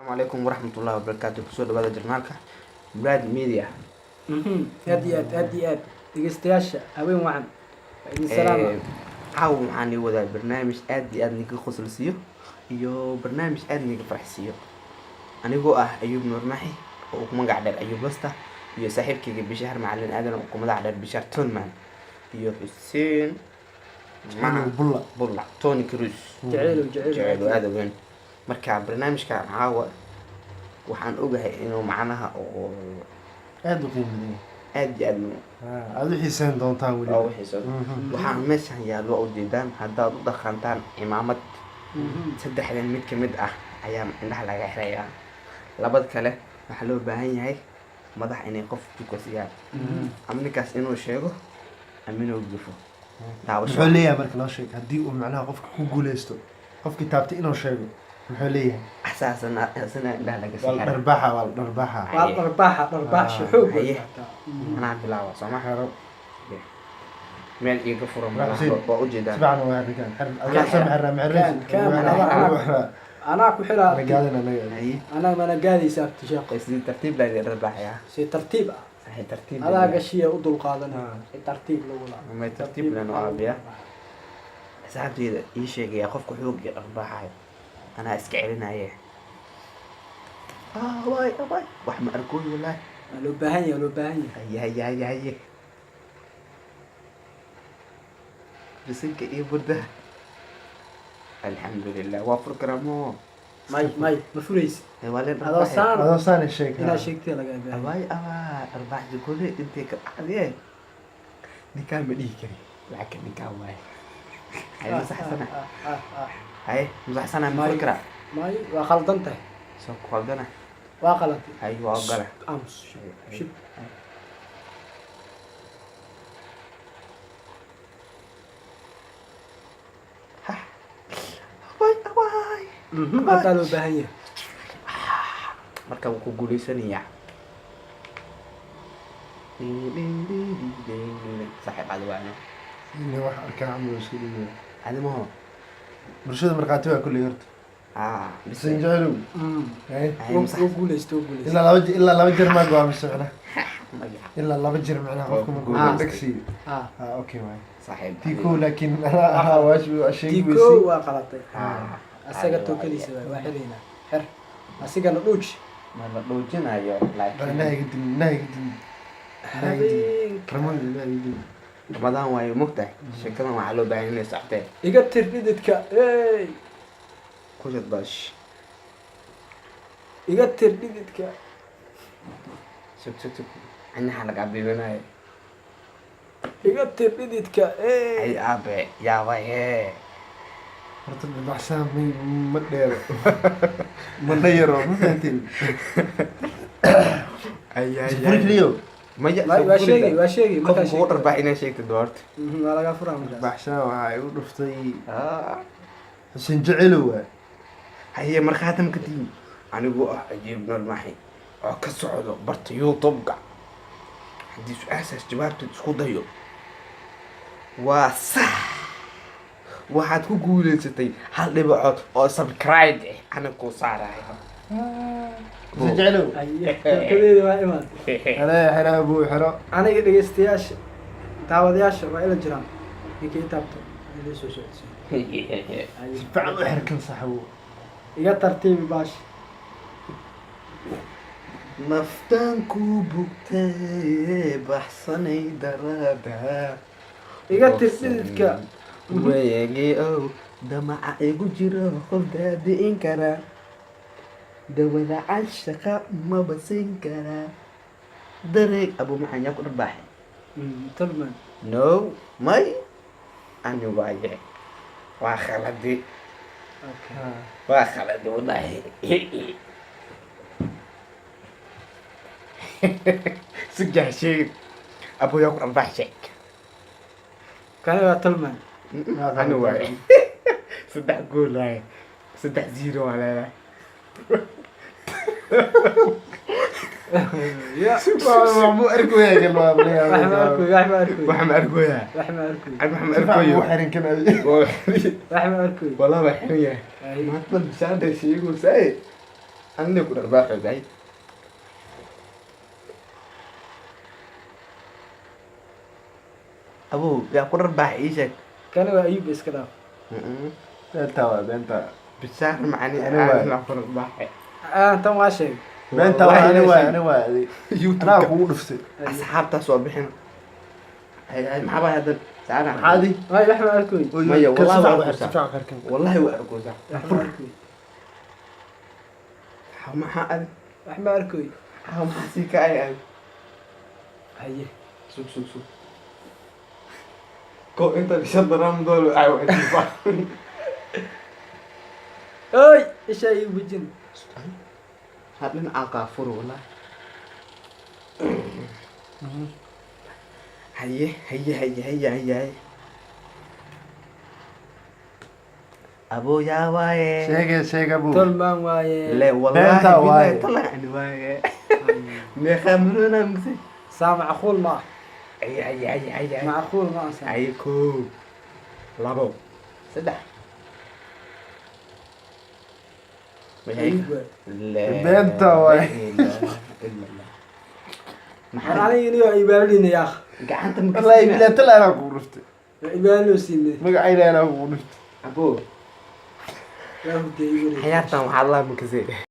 السلام عليكم ورحمة الله وبركاته kusoo dhawaada jarnaalka Brad Media aad dhegeystayaasha haween wacan waa idin salaama caawa waxaan wadaa barnaamij aad iyo aad niga qosolsiyo iyo barnaamij aad niga farxisiyo anigoo ah Ayuub Nuur Maxi oo ku magac dheer Ayuub Lasta iyo saaxiibkayga Bishar Macalin Aadan oo ku magac dheer Bishar Tonman iyo Hussein Bulla Tony Cruz jecel aad weyn marka barnaamijka caawa waxaan ogahay inuu macnaha oo aad u qiimeeyay aad iyo aad u xiiseen doontaan wali waxaan meeshan yaalo u jeedaan haddaad u dhaqantaan cimaamad saddexdan mid ka mid ah ayaa indhaha laga xirayaa labad kale waxaa loo baahan yahay madax inay qof tukasiyaan ama ninkaas inuu sheego ama inuu gufo wuxuu leeyahay marka loo sheeg haddii uu macnaha qofka ku guuleysto qofkii taabtay inuu sheego wuxuu leeyahay asasana indhaha laga saaray dharbaaxa xoog anaa bilaawa sooma xiro meel iga furan waa u jeedaan sibacna waa dhigan ayaa samxara anaa ku xiraa magaadana anaa mana gaadaysa abtishaaq si tartiib la dharbaaxaya si tartiib ah saxi tartiib adaa gashiya u dul qaadanaa si tartiib lagu laa ma tartiib lana aabiya saxabteeda ii sheegaya qofka xoog iyo dharbaaxayo anaa iska celinaaye waay wax ma arkooy walaah loo baahan yahay haye bisinka iyo burdaha alxamdulilah waa furkaramo may ma furaysi adoo saan sheeg inaa sheegtay laga waay arbaaxda kole intay ka dhacdee ninkaan ma dhihi kari lacagka ninkaan waay hay masaxsana hay masaxsana ma fikra may waa qaldan tahay soo qaldana waa qalantay hay waa gala ams shib haddaa loo baahan yahay marka wuu ku guuleysanayaa saaxiib cadi waano inay wax arkaa camal isku dhiibay cadimaho bulshada markhaati waa kulley horta bisan jecelow oo guuleysto ilaa laba jeer maa go'aamisa macnaha ilaa laba jeer macnaha qofka markuu dhagsiiyo okay waay saaxiib tii kow laakiin anaa ahaa waa sheegi tii weysay kow waa qalatay asaga tokadiisa waa xirayna xir asigana dhuuj ma la dhuujinayo laakiin habeenka ramadaan waayo mogtahay sheekadan waxaa loo baahan inay socotee iga tir dhididka kushad bash iga tir dhididka sug anyaha laga biibanayo iga tir dhididka ay aabe yaabaye horta baxsaan ma dheero ma dhayaro ma fahantiin furikliyo waa sheegay qofka kugu dharbaax inay sheegto doorta waa laga furaa markaas baxshaan waxaa igu dhuftay xuseen jecelow waa haye markhaatam ka timi anigoo ah Ayuub Nuur Maxi oo ka socdo barta YouTube-ga haddii su-aashaas jawaabteed isku dayo waa sax waxaad ku guuleysatay hal dhibacood oo subscribe ana ku saarayo xuseen jecelow tokadeyda waa imaad xero abuu xero aniga dhegeystayaasha daawadayaasha waa ila jiraan ninkii taabto inay soo socodsiin fiican u xirkan saxawo iga tartiibi baash naftaan ku bugtay baxsanay darada iga tir dhididka weegi ow damaca igu jiro qof baabi'in kara dawada cashaqa ma basin kara dareeg abu maxan yaa ku dharbaaxay talman no may ani waaye waa khaladi wadahi sugah sheeg abu yaa ku dharbaaxshay kani waa talman ani waaye saddex gool waaye 3-0 waa leedahay يا مو أرجويا يا جماعة رحمة أرجويا وحرين كم رحمة أركوي والله بحرية ما تطلب ساعة شيء يقول ساي أنا كنا رباح جاي أبو يا كنا رباح إيشك كان هو أيوب بس كده بنتا بالسهر معني أنا واعي. أنا كنا رباح أنت ما شيء بنتا والله أنا لا واعي شيء. أنا واعي يوتيوب أنا أقول نفسي أصحاب تصوبحنا هاي محبا هذا تعال عادي هاي أحمد أركوي مية والله كسفع وأركو وحركة ساعة. حركة والله وأركوزا أحمد أركوي ما حقل أحمد أركوي ما حسيك أي هي سوق سوق سوق كو أنت بشد رام دول أيوة أي إيش أيوب بجن هات لنا عقافور والله هيا أبو يا واي شيء أبو تلمان واي لا والله بنتا واي. بالله طلع عن واي نخمرنا مكسي سامع خول ما أي مع خول ما سامع عيكو لابو سدح مش هيك أيوب لا بنتا واي. لا إله إلا الله أنا علي إني يبالين يا أخ قعدت والله لا مكسي طلع أنا أقول نفسي يبالوا سيني مقعد أنا أقول نفسي أبو لا هو تيجي حياتنا مع الله مكسي